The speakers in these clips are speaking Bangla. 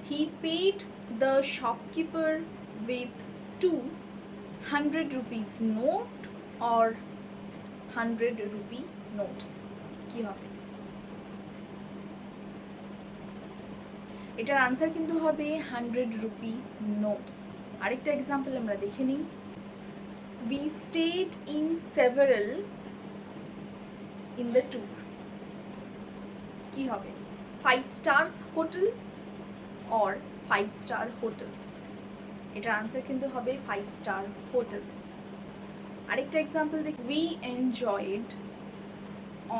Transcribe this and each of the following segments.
He paid the shopkeeper with 200 rupees note or 100 rupee notes. কি হবে? এটার আনসার কিন্তু হবে 100 rupee নোটস। আরেকটা এক্সাম্পল আমরা দেখে নিই। We stayed in several in the tour. কি হবে? 5 stars hotel or 5 star hotels? এটার আনসার কিন্তু হবে 5 star hotels। আরেকটা এক্সাম্পল দেখি। We enjoyed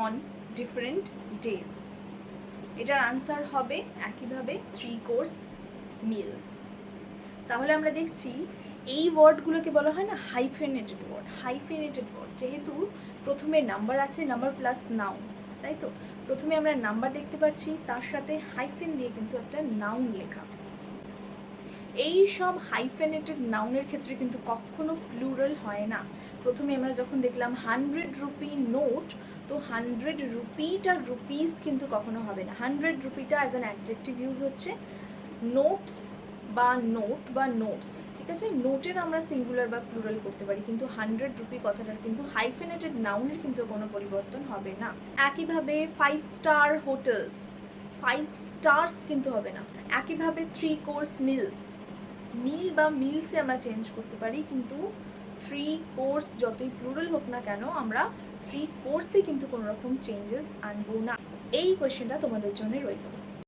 on different days. এটার আনসার হবে একইভাবে 3 course meals। তাহলে আমরা দেখছি এই ওয়ার্ডগুলোকে বলা হয় না হাইফেনেটেড ওয়ার্ড। হাইফেনেটেড ওয়ার্ড যেহেতু প্রথমে নাম্বার আছে, নাম্বার প্লাস নাউন, তাই তো প্রথমে আমরা নাম্বার দেখতে পাচ্ছি, তার সাথে হাইফেন দিয়ে কিন্তু একটা নাউন লেখা। এই সব হাইফেনেটেড নাউনের ক্ষেত্রে কিন্তু কখনো প্লুরাল হয় না। প্রথমে আমরা যখন দেখলাম 100 রুপি নোট, তো 100 রুপিটা রুপিস কিন্তু কখনো হবে না। 100 রুপিটা অ্যাজ অ্যান অ্যাডজেক্টিভ ইউজ হচ্ছে, নোটস বা নোট বা নোটস, ঠিক আছে। নোটের আমরা সিঙ্গুলার বা প্লুরাল করতে পারি, কিন্তু 100 রুপি কথাটার কিন্তু হাইফেনেটেড নাউনের কিন্তু কোনো পরিবর্তন হবে না। একইভাবে 5 স্টার হোটেলস, 5 স্টার্স কিন্তু হবে না। একইভাবে 3 কোর্স মিলস, মিল বা মিলসে আমরা চেঞ্জ করতে পারি, কিন্তু 3 কোর্স যতই প্লুরাল হোক না কেন আমরা 3 কোর্সে কিন্তু কোনো রকম চেঞ্জেস আনবো না। এই কোয়েশ্চেনটা তোমাদের জন্য রইল।